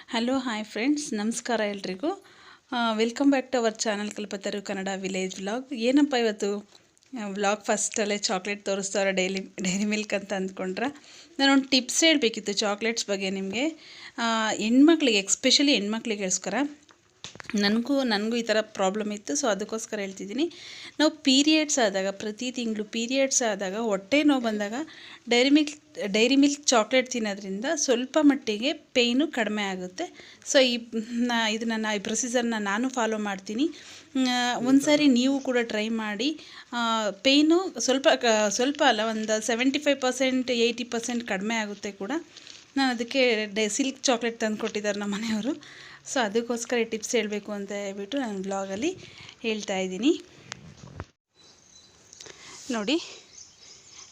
Hello hi friends, ನಮಸ್ಕಾರ ಎಲ್ರಿಗೂ. Welcome back to our channel Kalpataru Kannada village vlog. ಏನಪ್ಪ ಇವತ್ತು ವ್ಲಾಗ್ ಫಸ್ಟಲ್ಲೇ ಚಾಕ್ಲೇಟ್ ತೋರಿಸ್ತಾರ ಡೈರಿ ಮಿಲ್ಕ್ ಅಂತ ಅಂದ್ಕೊಂಡ್ರೆ, ನಾನೊಂದು ಟಿಪ್ಸ್ ಹೇಳಬೇಕಿತ್ತು ಚಾಕ್ಲೇಟ್ಸ್ ಬಗ್ಗೆ ನಿಮಗೆ. ಹೆಣ್ಮಕ್ಳಿಗೆ, ಎಕ್ಸ್ಪೆಷಲಿ ಹೆಣ್ಮಕ್ಳಿಗೋಸ್ಕರ. ನನಗೂ ಈ ಥರ ಪ್ರಾಬ್ಲಮ್ ಇತ್ತು, ಸೊ ಅದಕ್ಕೋಸ್ಕರ ಹೇಳ್ತಿದ್ದೀನಿ. ನಾವು ಪೀರಿಯಡ್ಸ್ ಆದಾಗ, ಪ್ರತಿ ತಿಂಗಳು ಪೀರಿಯಡ್ಸ್ ಆದಾಗ, ಹೊಟ್ಟೆ ನೋವು ಬಂದಾಗ ಡೈರಿ ಮಿಲ್ಕ್ ಚಾಕ್ಲೇಟ್ ತಿನ್ನೋದ್ರಿಂದ ಸ್ವಲ್ಪ ಮಟ್ಟಿಗೆ ಪೇಯ್ನು ಕಡಿಮೆ ಆಗುತ್ತೆ. ಸೊ ಇದನ್ನು ಈ ಪ್ರೊಸೀಜರ್ನ ನಾನು ಫಾಲೋ ಮಾಡ್ತೀನಿ. ಒಂದು ಸಾರಿ ನೀವು ಕೂಡ ಟ್ರೈ ಮಾಡಿ. ಪೇಯ್ನು ಸ್ವಲ್ಪ ಅಲ್ಲ, ಒಂದು 75% 80% ಕಡಿಮೆ ಆಗುತ್ತೆ ಕೂಡ. ನಾನು ಅದಕ್ಕೆ ಸಿಲ್ಕ್ ಚಾಕ್ಲೇಟ್ ತಂದು ಕೊಟ್ಟಿದ್ದಾರೆ ನಮ್ಮ ಮನೆಯವರು. ಸೊ ಅದಕ್ಕೋಸ್ಕರ ಈ ಟಿಪ್ಸ್ ಹೇಳಬೇಕು ಅಂತ ಹೇಳ್ಬಿಟ್ಟು ನಾನು ಬ್ಲಾಗಲ್ಲಿ ಹೇಳ್ತಾಯಿದ್ದೀನಿ. ನೋಡಿ,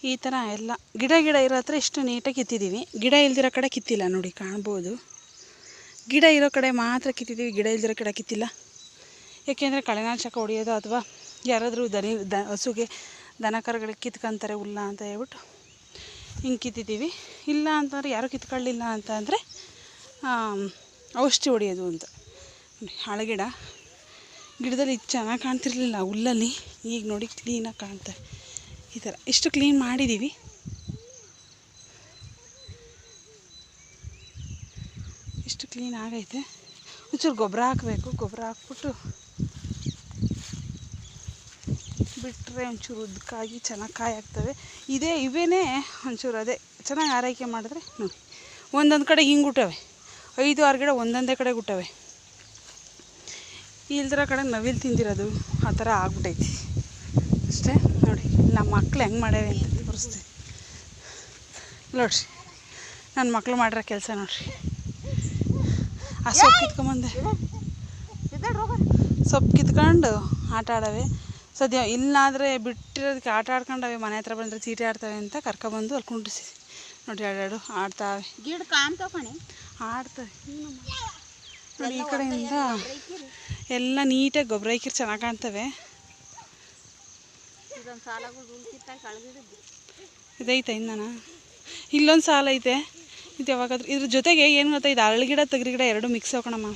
ಈ ಥರ ಎಲ್ಲ ಗಿಡ ಇರೋ ಹತ್ರ ಎಷ್ಟು ನೀಟಾಗಿ ಕಿತ್ತಿದ್ದೀವಿ. ಗಿಡ ಇಲ್ದಿರೋ ಕಡೆ ಕಿತ್ತಿಲ್ಲ, ನೋಡಿ ಕಾಣ್ಬೋದು. ಗಿಡ ಇರೋ ಕಡೆ ಮಾತ್ರ ಕಿತ್ತಿದ್ದೀವಿ, ಗಿಡ ಇಲ್ದಿರೋ ಕಡೆ ಕಿತ್ತಿಲ್ಲ. ಏಕೆಂದರೆ ಕಳೆನಾಶಕ ಹೊಡೆಯೋದು ಅಥವಾ ಯಾರಾದರೂ ಹಸುಗೆ ದನ ಕರುಗಳಿಗೆ ಕಿತ್ಕೊಂತಾರೆ ಹುಲ್ಲ ಅಂತ ಹೇಳ್ಬಿಟ್ಟು ಹಿಂಗೆ ಕಿತ್ತಿದ್ದೀವಿ. ಇಲ್ಲ ಅಂತಂದರೆ ಯಾರೂ ಕಿತ್ಕೊಳ್ಳಿಲ್ಲ ಅಂತ ಅಂದರೆ ಔಷಧಿ ಹೊಡೆಯೋದು ಅಂತ. ಹಳಗಿಡ, ಗಿಡದಲ್ಲಿ ಚೆನ್ನಾಗಿ ಕಾಣ್ತಿರ್ಲಿಲ್ಲ ಹುಲ್ಲಲ್ಲಿ, ಈಗ ನೋಡಿ ಕ್ಲೀನಾಗಿ ಕಾಣ್ತವೆ. ಈ ಥರ ಇಷ್ಟು ಕ್ಲೀನ್ ಮಾಡಿದ್ದೀವಿ. ಇಷ್ಟು ಕ್ಲೀನ್ ಆಗೈತೆ. ಒಂಚೂರು ಗೊಬ್ಬರ ಹಾಕಬೇಕು. ಗೊಬ್ಬರ ಹಾಕ್ಬಿಟ್ಟು ಬಿಟ್ಟರೆ ಒಂಚೂರು ಉದ್ದಕ್ಕಾಗಿ ಚೆನ್ನಾಗಿ ಕಾಯಿ ಆಗ್ತವೆ. ಇವೇನೇ ಒಂಚೂರು ಅದೇ ಚೆನ್ನಾಗಿ ಆರೈಕೆ ಮಾಡಿದ್ರೆ ನೋಡಿ, ಒಂದೊಂದು ಕಡೆ ಹಿಂಗೆ ಹುಟ್ಟವೆ. 5-6 ಗಿಡ ಒಂದೊಂದೇ ಕಡೆ ಹುಟ್ಟವೆ. ಇಲ್ದಿರೋ ಕಡೆ ನವಿಲು ತಿಂದಿರೋದು ಆ ಥರ ಆಗ್ಬಿಟ್ಟೈತಿ ಅಷ್ಟೇ. ನೋಡಿ ನಮ್ಮ ಮಕ್ಳು ಹೆಂಗೆ ಮಾಡ್ಯಾವೆ ಅಂತ ತೋರಿಸ್ತೀವಿ ನೋಡ್ರಿ. ನನ್ನ ಮಕ್ಕಳು ಮಾಡಿರೋ ಕೆಲಸ ನೋಡ್ರಿ. ಆ ಸೊಪ್ಪು ಕಿತ್ಕೊಂಬಂದೆ, ಸೊಪ್ಪು ಕಿತ್ಕೊಂಡು ಆಟ ಆಡವೆ. ಸದ್ಯ ಇಲ್ಲಾದರೆ ಬಿಟ್ಟಿರೋದಕ್ಕೆ ಆಟ ಆಡ್ಕೊಂಡವೆ. ಮನೆ ಹತ್ರ ಬಂದರೆ ಚೀಟಿ ಆಡ್ತವೆ ಅಂತ ಕರ್ಕೊಬಂದು ಅಲ್ಲಿ ಕುಂಡಿಸಿ ನೋಡಿ, ಎರಡೆರಡು ಆಡ್ತಾವೆ. ಗಿಡ ಕಾಣ್ತವೆ, ಆಡ್ತವೆ. ನೋಡಿ, ಈ ಕಡೆಯಿಂದ ಎಲ್ಲ ನೀಟಾಗಿ ಗೊಬ್ಬರ ಹಾಕಿರಿ ಚೆನ್ನಾಗಿ ಕಾಣ್ತವೆ. ಇದೈತೆ ಇನ್ನೂ ಇಲ್ಲೊಂದು ಸಾಲ ಐತೆ. ಇದು ಯಾವಾಗಾದ್ರೂ ಇದ್ರ ಜೊತೆಗೆ ಏನು ಗೊತ್ತಾ, ಇದು ಅರಳಿಗಿಡ ತೊಗರಿಗಿಡ ಎರಡು ಮಿಕ್ಸ್ ಹಾಕೋಣಮ್ಮ.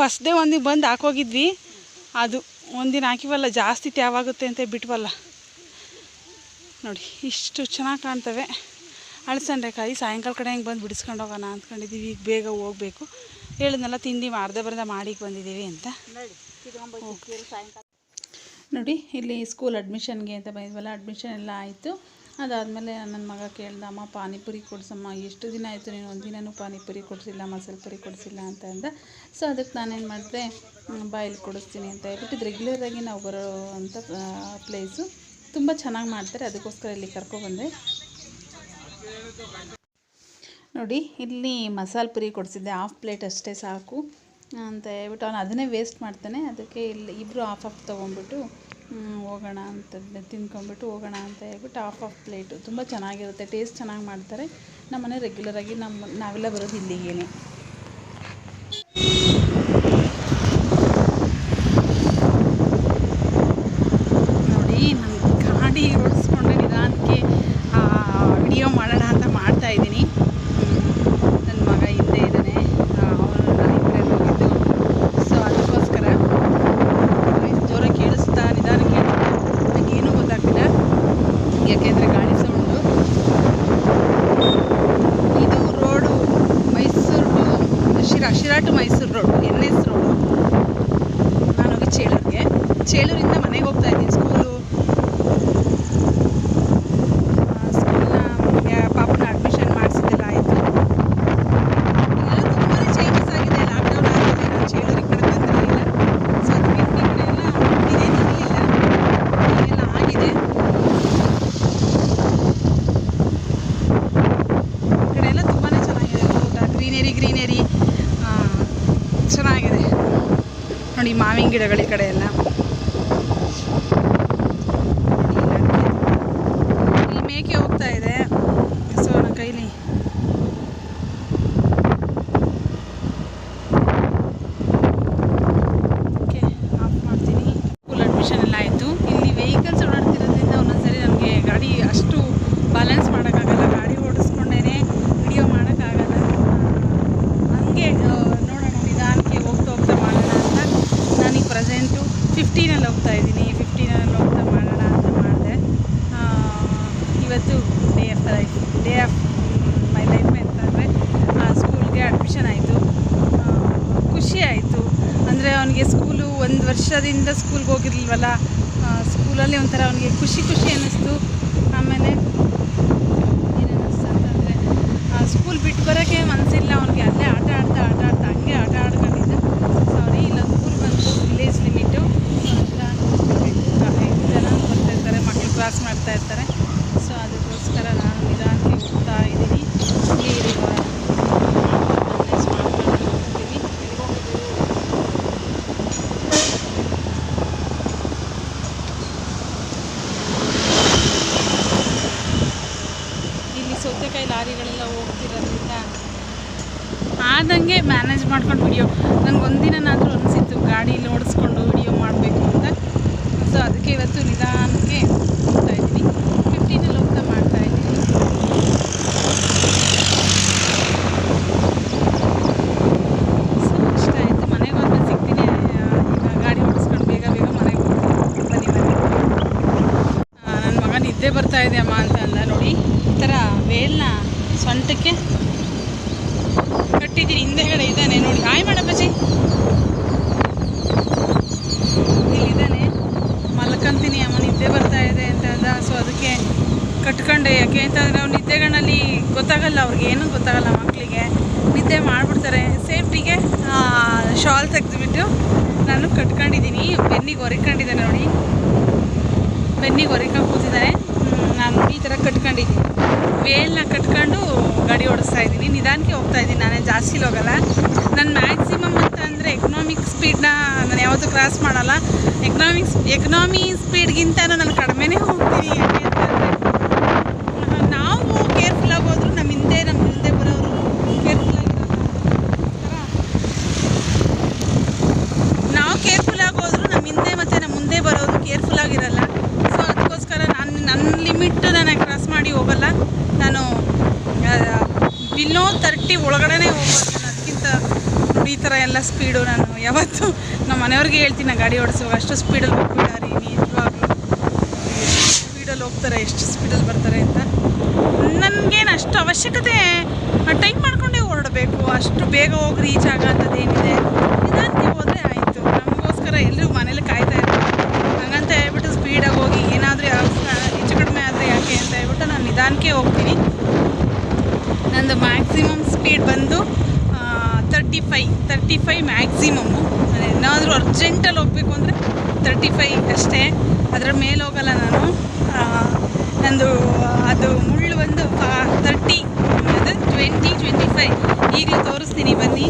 ಫಸ್ಟ್ ಡೇ ಒಂದಿಗೆ ಬಂದು ಹಾಕೋಗಿದ್ವಿ. ಅದು ಒಂದಿನ ಹಾಕಿವಲ್ಲ, ಜಾಸ್ತಿ ತ್ಯಾವಾಗುತ್ತೆ ಅಂತ ಬಿಟ್ವಲ್ಲ. ನೋಡಿ ಇಷ್ಟು ಚೆನ್ನಾಗಿ ಕಾಣ್ತವೆ. ಅಳಸಂಡೆಕಾಯಿ ಸಾಯಂಕಾಲ ಕಡೆ ಹೆಂಗೆ ಬಂದು ಬಿಡಿಸ್ಕೊಂಡು ಹೋಗೋಣ ಅಂದ್ಕೊಂಡಿದ್ದೀವಿ. ಈಗ ಬೇಗ ಹೋಗಬೇಕು. ಹೇಳಿದ್ನೆಲ್ಲ ತಿಂಡಿ ಬರ್ದ ಮಾಡಿಗೆ ಬಂದಿದ್ದೀವಿ ಅಂತ. ನೋಡಿ, ಇಲ್ಲಿ ಸ್ಕೂಲ್ ಅಡ್ಮಿಷನ್ಗೆ ಅಂತ ಬಂದಿದ್ವಲ್ಲ, ಅಡ್ಮಿಷನ್ ಎಲ್ಲ ಆಯಿತು. ಅದಾದಮೇಲೆ ನನ್ನ ಮಗ ಕೇಳ್ದ, ಅಮ್ಮ ಪಾನಿಪುರಿ ಕೊಡಿಸಮ್ಮ, ಎಷ್ಟು ದಿನ ಆಯಿತು ನೀನು ಒಂದಿನೂ ಪಾನಿಪುರಿ ಕೊಡಿಸಿಲ್ಲ, ಮಸಾಲೆ ಪುರಿ ಕೊಡಿಸಿಲ್ಲ ಅಂತ ಅಂದ. ಸೊ ಅದಕ್ಕೆ ನಾನೇನು ಮಾಡಿದೆ, ಬಾಯಲ್ಲಿ ಕೊಡಿಸ್ತೀನಿ ಅಂತ ಹೇಳ್ಬಿಟ್ಟು, ಇದು ರೆಗ್ಯುಲರಾಗಿ ನಾವು ಬರೋ ಅಂಥ ಪ್ಲೇಸು. ತುಂಬ ಚೆನ್ನಾಗಿ ಮಾಡ್ತಾರೆ, ಅದಕ್ಕೋಸ್ಕರ ಇಲ್ಲಿ ಕರ್ಕೊಬಂದೆ. ನೋಡಿ, ಇಲ್ಲಿ ಮಸಾಲೆ ಪುರಿ ಕೊಡಿಸಿದ್ದೆ. 1/2 ಪ್ಲೇಟ್ ಅಷ್ಟೇ ಸಾಕು ಅಂತ ಹೇಳ್ಬಿಟ್ಟು ಅವನು ಅದನ್ನೇ ವೇಸ್ಟ್ ಮಾಡ್ತಾನೆ. ಅದಕ್ಕೆ ಇಲ್ಲಿ ಇಬ್ಬರು 1/2 ತೊಗೊಂಡ್ಬಿಟ್ಟು ಹೋಗೋಣ ಅಂತ ತಿನ್ಕೊಂಬಿಟ್ಟು ಹೋಗೋಣ ಅಂತ ಹೇಳ್ಬಿಟ್ಟು 1/2 ಪ್ಲೇಟು. ತುಂಬ ಚೆನ್ನಾಗಿರುತ್ತೆ, ಟೇಸ್ಟ್ ಚೆನ್ನಾಗಿ ಮಾಡ್ತಾರೆ. ನಮ್ಮನೆ ರೆಗ್ಯುಲರಾಗಿ ನಾವೆಲ್ಲ ಬರೋದು ಇಲ್ಲಿಗೇನೆ. ನೋಡಿ, ನಮ್ಮ ಗಾಡಿ ಓಡಿಸ್ಕೊಂಡೆ ನಿಧಾನಕ್ಕೆ ವಿಡಿಯೋ ಮಾಡೋಣ ಅಂತ ಮಾಡ್ತಾಯಿದ್ದೀನಿ. ನನ್ನ ಮಗ ಹಿಂದೆ ಇದ್ದಾನೆ, ಅವನು ನಾನು ಇಬ್ಬರೇ ಹೋಗಿದ್ದು. ಸೊ ಅದಕ್ಕೋಸ್ಕರ ಜೋರಾಗಿ ಕೇಳಿಸ್ತಾ ನಿಧಾನಕ್ಕೆ, ನನಗೇನೂ ಗೊತ್ತಾಗ್ತಿಲ್ಲ ಯಾಕೆಂದರೆ ಗಾಡಿ ಸೌಂಡು. ಇದು road Mysore Sira to Mysore road, NS road. ನಾನು ಹೋಗಿ ಚೇಳೂರಿಂದ ಮನೆಗೆ ಹೋಗ್ತಾ ಇದ್ದೀನಿ. ಸ್ಕೂಲ್ನ ಪಾಪನ ಅಡ್ಮಿಷನ್ ಮಾಡಿಸಿದ್ದೆಲ್ಲ ಆಯಿತು. ಇಲ್ಲೆಲ್ಲ ತುಂಬಾ ಚೇಂಜಸ್ ಆಗಿದೆ. ಲಾಕ್ಡೌನ್ ಆದಮೇಲೆ ನಾನು ಚೇಳೂರಿಗೆ ಕಡೆ ಬಂದಿರಲಿಲ್ಲ. ಸೊ ಅದಕ್ಕೆ ಈ ಕಡೆ ಎಲ್ಲ ಇದೇನಿರಲಿಲ್ಲ, ಈಗೆಲ್ಲ ಆಗಿದೆ. ಈ ಕಡೆ ಎಲ್ಲ ತುಂಬಾ ಚೆನ್ನಾಗಿದೆ. ಊಟ ಗ್ರೀನರಿ ಚೆನ್ನಾಗಿದೆ. ನೋಡಿ, ಮಾವಿನ ಗಿಡಗಳು ಈ ಕಡೆ ಎಲ್ಲ. ಇಲ್ಲಿ ಮೇಕೆ ಹೋಗ್ತಾ ಇದೆ. ಸೊ ನನ್ನ ಕೈಲಿ ಓಕೆ ಆಫ್ ಮಾಡ್ತೀನಿ. ಸ್ಕೂಲ್ ಅಡ್ಮಿಷನ್ ಎಲ್ಲ ಆಯಿತು. ಇಲ್ಲಿ ವೆಹಿಕಲ್ಸ್ ಓಡಾಡ್ತಿರೋದ್ರಿಂದ ಒಂದೊಂದ್ಸರಿ ನಮಗೆ ಗಾಡಿ ಅಷ್ಟು ಬ್ಯಾಲೆನ್ಸ್ ಮಾಡೋಕ್ಕಾಗಲ್ಲ. ಗಾಡಿ ಓಡಿಸ್ಕೊಂಡೇ ವಿಡಿಯೋ ಮಾಡೋಕ್ಕಾಗಲ್ಲ. ವರ್ಷದಿಂದ ಸ್ಕೂಲ್ಗೆ ಹೋಗಿರ್ಲಿಲ್ವಲ್ಲ, ಸ್ಕೂಲಲ್ಲಿ ಒಂಥರ ಅವನಿಗೆ ಖುಷಿ ಅನ್ನಿಸ್ತು. ಆಮೇಲೆ ಏನಿಸ್ತು ಅಂತಂದರೆ ಸ್ಕೂಲ್ ಬಿಟ್ಟು ಬರೋಕ್ಕೆ ಮನಸ್ಸಿಲ್ಲ ಅವನಿಗೆ. ಅಲ್ಲೇ ಆಟ ಆಡ್ತಾ ಹಂಗೆ ಆಟ ಆಡ್ಕೊಂಡಿದ್ದ. ಸಾರಿ, ಇಲ್ಲೊಂದು ಊರು ಬಂತು, ವಿಲೇಜ್ ಲಿಮಿಟು. ಎಲ್ಲ 5 ಜನ ಬರ್ತಾಯಿರ್ತಾರೆ, ಮಕ್ಕಳು ಕ್ರಾಸ್ ಮಾಡ್ತಾ ಇರ್ತಾರೆ. ಸೊ ಅದಕ್ಕೋಸ್ಕರ ನಾನು ನಿಧಾನಕ್ಕೆ ಹೋಗ್ತಾ ಇದ್ದೀನಿ. ಇಲ್ಲಿ ಸೌತೆಕಾಯಿ ಲಾರಿಗಳೆಲ್ಲ ಹೋಗ್ತಿರೋದ್ರಿಂದ ಆದಂಗೆ ಮ್ಯಾನೇಜ್ ಮಾಡ್ಕೊಂಡು ವಿಡಿಯೋ, ನನಗೆ ಒಂದಿನಾದರೂ ಅನಿಸಿತ್ತು ಗಾಡೀಲಿ ಓಡಿಸ್ಕೊಂಡು ವಿಡಿಯೋ ಮಾಡಬೇಕು ಅಂತ. ಸೊ ಅದಕ್ಕೆ ಇವತ್ತು ನಿಧಾನಕ್ಕೆ ಹೋಗ್ತಾ ಇದ್ದೀನಿ. 15 ಹೋಗ್ತಾ ಮಾಡ್ತಾ ಇದ್ದೀನಿ. ಸೊ ಇಷ್ಟ ಆಯಿತು. ಮನೆಗೆ ಹೋದ್ಮೇಲೆ ಸಿಗ್ತೀನಿ. ಈಗ ಗಾಡಿ ಓಡಿಸ್ಕೊಂಡು ಬೇಗ ಮನೆಗೆ ಹೋಗ್ತೀನಿ. ಬನ್ನಿ. ನನ್ನ ಮಗ ನಿದ್ದೆ ಬರ್ತಾ ಇದೆ ಅಮ್ಮ ಅಂತ ಅಂದ ನೋಡಿ. ಈ ಥರ ವೇಲ್ನ ಸೊಂಟಕ್ಕೆ ಕಟ್ಟಿದ್ದೀನಿ. ಹಿಂದೆಗಡೆ ಇದ್ದಾನೆ ನೋಡಿ. ಹಾಯ್ ಮಾಡಪ್ಪಜಿ, ಇಲ್ಲಿದ್ದಾನೆ. ಮಲ್ಕೊಂತೀನಿ ಅಮ್ಮ, ನಿದ್ದೆ ಬರ್ತಾ ಇದೆ ಅಂತ ಅಂದ. ಸೊ ಅದಕ್ಕೆ ಕಟ್ಕೊಂಡೆ. ಯಾಕೆ ಅಂತಂದರೆ ಅವ್ರು ನಿದ್ದೆಗಳಲ್ಲಿ ಗೊತ್ತಾಗಲ್ಲ, ಅವ್ರಿಗೆ ಏನೂ ಗೊತ್ತಾಗಲ್ಲ. ಮಕ್ಕಳಿಗೆ ನಿದ್ದೆ ಮಾಡಿಬಿಡ್ತಾರೆ. ಸೇಫ್ಟಿಗೆ ಶಾಲ್ ತೆಗೆದುಬಿಟ್ಟು ನಾನು ಕಟ್ಕೊಂಡಿದ್ದೀನಿ. ಬೆನ್ನಿಗೆ ಹೊರಿಕೊಂಡಿದ್ದಾನೆ ನೋಡಿ, ಬೆನ್ನಿಗೆ ಹೊರಿಕೊಂಡು ಕೂತಿದ್ದಾನೆ. ನಾನು ಈ ಥರ ಕಟ್ಕೊಂಡಿದ್ದೀನಿ. ವೇಲ್ನ ಕಟ್ಕೊಂಡು ಗಾಡಿ ಓಡಿಸ್ತಾ ಇದ್ದೀನಿ. ನಿಧಾನಕ್ಕೆ ಹೋಗ್ತಾ ಇದ್ದೀನಿ, ನಾನೇ ಜಾಸ್ತಿ ಹೋಗಲ್ಲ. ನನ್ನ ಮ್ಯಾಕ್ಸಿಮಮ್ ಅಂತ ಅಂದರೆ ಎಕನಾಮಿಕ್ ಸ್ಪೀಡ್ನ ನಾನು ಯಾವತ್ತೂ ಕ್ರಾಸ್ ಮಾಡಲ್ಲ. ಎಕನಾಮಿ ಸ್ಪೀಡ್ಗಿಂತ ನಾನು ಕಡಿಮೆನೇ ಹೋಗ್ತೀನಿ. ಯಾಕೆ ಅಂತಂದರೆ ನಾವು ಕೇರ್ಫುಲ್ಲಾಗಿ ಹೋದ್ರು ನಮ್ಮ ಮುಂದೆ ಬರೋರು ಕೇರ್ಫುಲ್ಲಾಗಿರಲ್ಲ. ನಾವು ಕೇರ್ಫುಲ್ಲಾಗಿ ಹೋದ್ರು ನಮ್ಮ ಹಿಂದೆ ಮತ್ತು ನಮ್ಮ ಮುಂದೆ ಬರೋರು ಕೇರ್ಫುಲ್ಲಾಗಿರಲ್ಲ. ಸೊ ಅದಕ್ಕೋಸ್ಕರ ನನ್ನ ಲಿಮಿಟ್ಟು ನಾನು ಕ್ರಾಸ್ ಮಾಡಿ ಹೋಗಲ್ಲ. ನಾನು ಬಿಲೋ 30 ಒಳಗಡೆನೇ ಹೋಗ್ಬೋದು. ಅದಕ್ಕಿಂತ ನೋಡಿ, ಈ ಥರ ಎಲ್ಲ ಸ್ಪೀಡು ನಾನು ಯಾವತ್ತೂ ನಮ್ಮ ಮನೆಯವ್ರಿಗೆ ಹೇಳ್ತೀನಿ, ನಾನು ಗಾಡಿ ಓಡಿಸುವಾಗ ಅಷ್ಟು ಸ್ಪೀಡಲ್ಲಿ ಹೋಗ್ಬಿಡಾರಿ, ನಿಜವಾಗ್ಲೂ ಸ್ಪೀಡಲ್ಲಿ ಹೋಗ್ತಾರೆ, ಎಷ್ಟು ಸ್ಪೀಡಲ್ಲಿ ಬರ್ತಾರೆ ಅಂತ. ನನಗೇನು ಅಷ್ಟು ಅವಶ್ಯಕತೆ ಟೈಮ್ ಮಾಡ್ಕೊಂಡೇ ಹೊರಡಬೇಕು. ಅಷ್ಟು ಬೇಗ ಹೋಗಿ ರೀಚ್ ಆಗೋಂಥದ್ದೇನಿದೆ, ನಿಧಾನಕ್ಕೆ ಹೋದರೆ ಆಯಿತು. ನಮಗೋಸ್ಕರ ಎಲ್ಲರೂ ಮನೇಲಿ ಕಾಯ್ತಾ ಇರ್ತಾರೆ. ಹಾಗಂತ ಹೇಳ್ಬಿಟ್ಟು ಸ್ಪೀಡಾಗಿ ಹೋಗಿ ಏನಾದರೂ ಹೆಚ್ಚು ಕಡಿಮೆ ಆದರೆ ಯಾಕೆ ಅಂತ ಹೇಳ್ಬಿಟ್ಟು ನಾನು ನಿಧಾನಕ್ಕೆ ಹೋಗ್ತೀನಿ. ನಂದು ಮ್ಯಾಕ್ಸಿಮಮ್ ಸ್ಪೀಡ್ ಬಂದು 35 ಮ್ಯಾಕ್ಸಿಮಮ್ಮು. ಏನಾದರೂ ಅರ್ಜೆಂಟಲ್ಲಿ ಹೋಗಬೇಕು ಅಂದರೆ 35 ಅಷ್ಟೇ, ಅದರ ಮೇಲೆ ಹೋಗಲ್ಲ ನಾನು. ನಂದು ಅದು ಮುಳ್ಳು ಬಂದು 30, ಅದು 25 ಈಗಲೂ ತೋರಿಸ್ತೀನಿ ಬನ್ನಿ.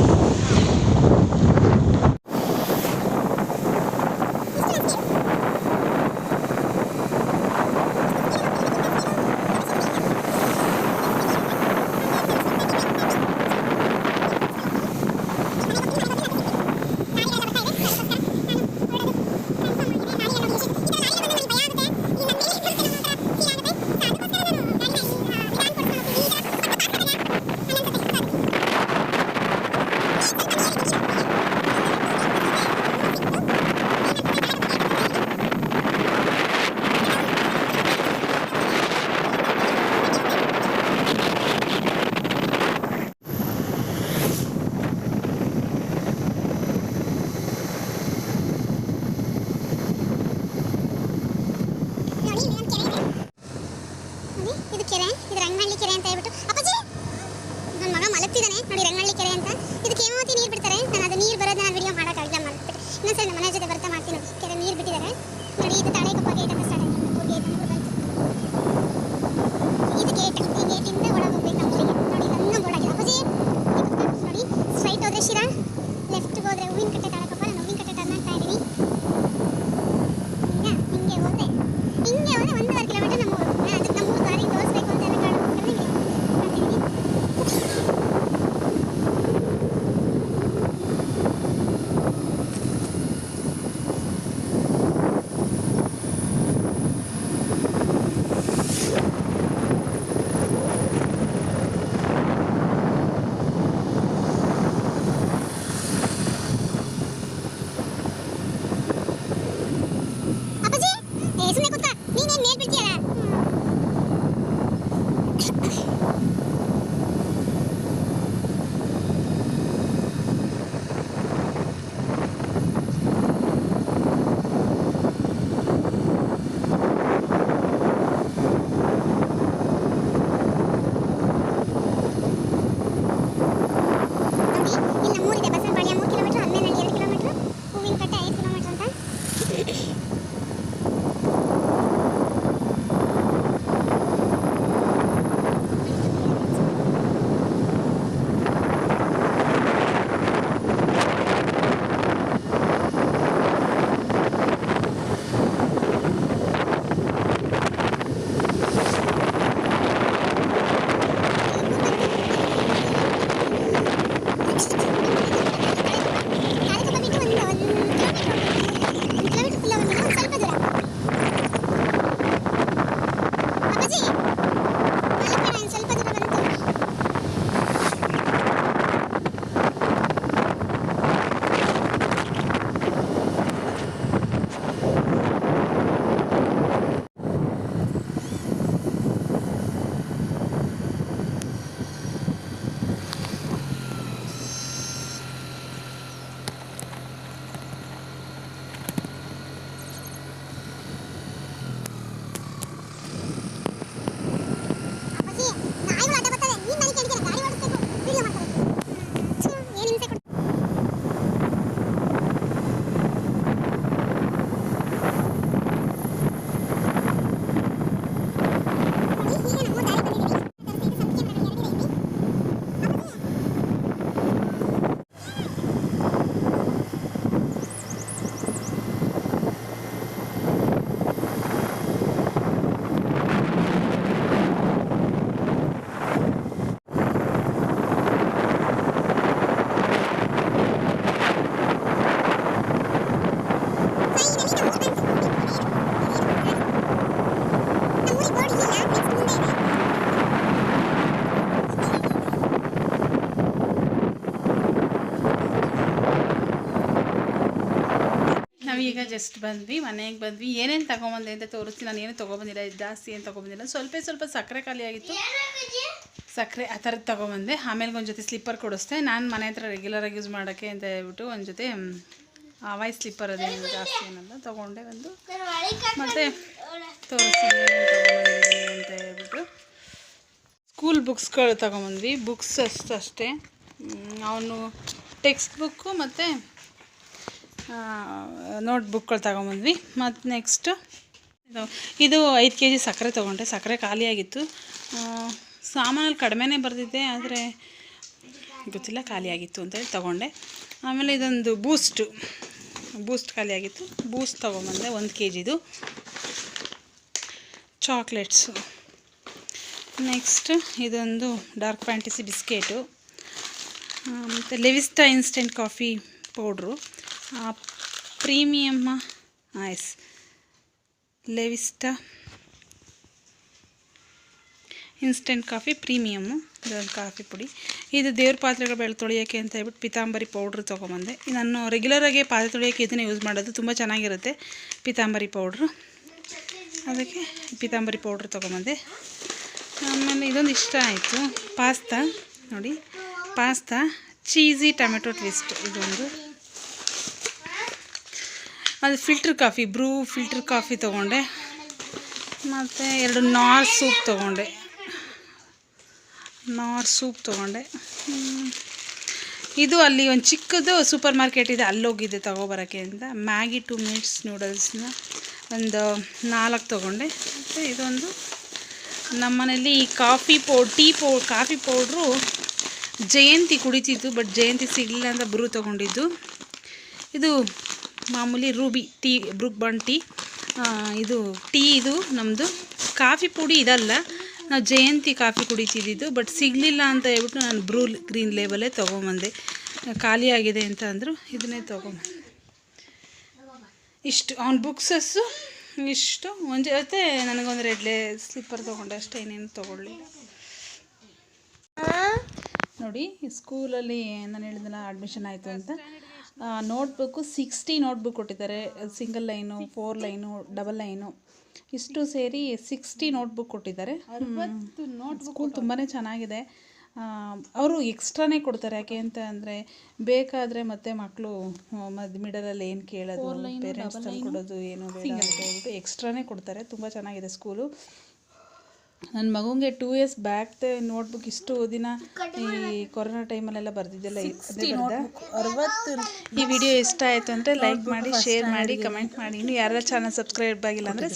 ನಾವೀಗ ಜಸ್ಟ್ ಬಂದ್ವಿ, ಮನೆಗೆ ಬಂದ್ವಿ. ಏನೇನು ತೊಗೊಂಬಂದೆ ಅಂತ ತೋರಿಸ್ತೀನಿ. ನಾನು ಏನು ತೊಗೊಬಂದಿಲ್ಲ, ಜಾಸ್ತಿ ಏನು ತೊಗೊಬಂದಿಲ್ಲ. ಸ್ವಲ್ಪ ಸಕ್ಕರೆ ಖಾಲಿ ಆಗಿತ್ತು, ಸಕ್ಕರೆ ಆ ಥರದ್ದು ತೊಗೊಬಂದೆ. ಆಮೇಲೆ ಒಂದು ಜೊತೆ ಸ್ಲಿಪ್ಪರ್ ಕೊಡಿಸ್ದೆ. ನಾನು ಮನೆ ಹತ್ರ ರೆಗ್ಯುಲರಾಗಿ ಯೂಸ್ ಮಾಡೋಕ್ಕೆ ಅಂತ ಹೇಳ್ಬಿಟ್ಟು ಒಂದು ಜೊತೆ ಹವಾಯಿ ಸ್ಲಿಪ್ಪರ್ ಅದೇನು ಜಾಸ್ತಿ ಏನಲ್ಲ ತೊಗೊಂಡೆ. ಒಂದು ಮತ್ತು ತೋರಿಸ್ತೀನಿ ಅಂತ ಹೇಳ್ಬಿಟ್ಟು ಸ್ಕೂಲ್ ಬುಕ್ಸ್ಗಳು ತೊಗೊಂಬಂದ್ವಿ. ಬುಕ್ಸ್ ಅಷ್ಟೇ, ಅವನು ಟೆಕ್ಸ್ಟ್ ಬುಕ್ಕು ಮತ್ತು ನೋಟ್ ಬುಕ್ಗಳು ತೊಗೊಂಬಂದ್ವಿ. ಮತ್ತು ನೆಕ್ಸ್ಟು ಇದು 5 kg ಸಕ್ಕರೆ ತೊಗೊಂಡೆ. ಸಕ್ಕರೆ ಖಾಲಿಯಾಗಿತ್ತು. ಸಾಮಾನಲ್ಲಿ ಕಡಿಮೆನೇ ಬರೆದಿದ್ದೆ, ಆದರೆ ಗೊತ್ತಿಲ್ಲ ಖಾಲಿಯಾಗಿತ್ತು ಅಂತೇಳಿ ತೊಗೊಂಡೆ. ಆಮೇಲೆ ಇದೊಂದು ಬೂಸ್ಟ್ ಖಾಲಿಯಾಗಿತ್ತು, ಬೂಸ್ಟ್ ತೊಗೊಂಬಂದೆ 1 kgದು. ಚಾಕ್ಲೇಟ್ಸು, ನೆಕ್ಸ್ಟ್ ಇದೊಂದು ಡಾರ್ಕ್ ಫ್ಯಾಂಟಸಿ ಬಿಸ್ಕೆಟು, ಮತ್ತು Levista instant coffee powder, premium Levista instant coffee premium, ಇದೊಂದು ಕಾಫಿ ಪುಡಿ. ಇದು ದೇವ್ರ ಪಾತ್ರೆಗಳು ತೊಳೆಯೋಕ್ಕೆ ಅಂತ ಹೇಳ್ಬಿಟ್ಟು ಪಿತಾಂಬರಿ ಪೌಡ್ರ್ ತೊಗೊಂಬಂದೆ. ನಾನು ರೆಗ್ಯುಲರಾಗಿ ಪಾತ್ರೆ ತೊಳೆಯೋಕ್ಕೆ ಇದನ್ನೇ ಯೂಸ್ ಮಾಡೋದು, ತುಂಬ ಚೆನ್ನಾಗಿರುತ್ತೆ ಪಿತಾಂಬರಿ ಪೌಡ್ರು. ಅದಕ್ಕೆ ಪಿತಾಂಬರಿ ಪೌಡ್ರ್ ತೊಗೊಂಬಂದೆ. ಆಮೇಲೆ ಇದೊಂದು ಇಷ್ಟ ಆಯಿತು, ಪಾಸ್ತಾ. ನೋಡಿ, ಪಾಸ್ತಾ ಚೀಸಿ ಟೊಮೆಟೊ ಟ್ವಿಸ್ಟ್. ಇದೊಂದು ಅದು ಫಿಲ್ಟ್ರ್ ಕಾಫಿ, ಬ್ರೂ ಫಿಲ್ಟ್ರ್ ಕಾಫಿ ತೊಗೊಂಡೆ. ಮತ್ತು 2 ನಾರ್ ಸೂಪ್ ತೊಗೊಂಡೆ. ಇದು ಅಲ್ಲಿ ಒಂದು ಚಿಕ್ಕದು ಸೂಪರ್ ಮಾರ್ಕೆಟ್ ಇದೆ, ಅಲ್ಲೋಗಿದ್ದೆ ತೊಗೊಬರೋಕ್ಕೆ ಅಂತ. ಮ್ಯಾಗಿ 2 ಮಿನಿಟ್ಸ್ ನೂಡಲ್ಸ್ನ ಒಂದು 4 ತೊಗೊಂಡೆ. ಮತ್ತು ಇದೊಂದು ನಮ್ಮನೇಲಿ ಕಾಫಿ ಪೌಡ್ರು ಜಯಂತಿ ಕುಡಿತಿದ್ದು, ಬಟ್ ಜಯಂತಿ ಸಿಗಲಿಲ್ಲ ಅಂತ ಬ್ರೂ ತೊಗೊಂಡಿದ್ದು. ಇದು ಮಾಮೂಲಿ Ruby tea, Brooke bond tea. ಇದು ನಮ್ಮದು ಕಾಫಿ ಪುಡಿ ಇದಲ್ಲ, ನಾವು ಜಯಂತಿ ಕಾಫಿ ಕುಡಿತಿದ್ದು, ಬಟ್ ಸಿಗಲಿಲ್ಲ ಅಂತ ಹೇಳ್ಬಿಟ್ಟು ನಾನು ಬ್ರೂ ಗ್ರೀನ್ ಲೇಬಲೇ ತೊಗೊಂಬಂದೆ. ಖಾಲಿಯಾಗಿದೆ ಅಂತ ಅಂದರು, ಇದನ್ನೇ ತೊಗೊಂಬಂದೆ. ಇಷ್ಟು ಅವ್ನ ಬುಕ್ಸಸ್ಸು ಇಷ್ಟು. ಒಂದು ಜೊತೆ ನನಗೊಂದು ರೆಡ್ ಸ್ಲಿಪ್ಪರ್ ತೊಗೊಂಡೆ ಅಷ್ಟೇ, ಇನ್ನೇನು ತೊಗೊಳ್ಳಿಲ್ಲ. ನೋಡಿ, ಸ್ಕೂಲಲ್ಲಿ ನಾನು ಹೇಳಿದ್ನಲ್ಲ ಅಡ್ಮಿಷನ್ ಆಯಿತು ಅಂತ. ನೋಟ್ಬುಕ್ಕು 60 ನೋಟ್ಬುಕ್ ಕೊಟ್ಟಿದ್ದಾರೆ. Single line, 4 line, double line, ಇಷ್ಟು ಸೇರಿ 60 ನೋಟ್ಬುಕ್ ಕೊಟ್ಟಿದ್ದಾರೆ. ಸ್ಕೂಲ್ ತುಂಬಾ ಚೆನ್ನಾಗಿದೆ. ಅವರು ಎಕ್ಸ್ಟ್ರಾನೇ ಕೊಡ್ತಾರೆ. ಯಾಕೆ ಅಂತ ಅಂದರೆ ಬೇಕಾದರೆ ಮತ್ತೆ ಮಕ್ಕಳು ಮಿಡಲಲ್ಲಿ ಏನು ಕೇಳೋದು, ಪೇರೆಂಟ್ಸ್ ತಂದು ಕೊಡೋದು ಏನು ಬೇಡ ಅಂತ ಹೇಳ್ಬಿಟ್ಟು ಎಕ್ಸ್ಟ್ರಾನೇ ಕೊಡ್ತಾರೆ. ತುಂಬ ಚೆನ್ನಾಗಿದೆ ಸ್ಕೂಲು. ನನ್ನ ಮಗುಗೆ 2 years ಬ್ಯಾಕ್ ನೋಟ್ಬುಕ್ ಇಷ್ಟು ದಿನ ಈ ಕೊರೋನಾ ಟೈಮಲ್ಲೆಲ್ಲ ಬರೆದಿದ್ದೆಲ್ಲ ಈ ವಿಡಿಯೋ ಇಷ್ಟ ಆಯಿತು ಅಂದರೆ ಲೈಕ್ ಮಾಡಿ, ಶೇರ್ ಮಾಡಿ, ಕಮೆಂಟ್ ಮಾಡಿ. ಇನ್ನು ಯಾರೆಲ್ಲ ಚಾನಲ್ ಸಬ್ಸ್ಕ್ರೈಬ್ ಆಗಿಲ್ಲ ಅಂದರೆ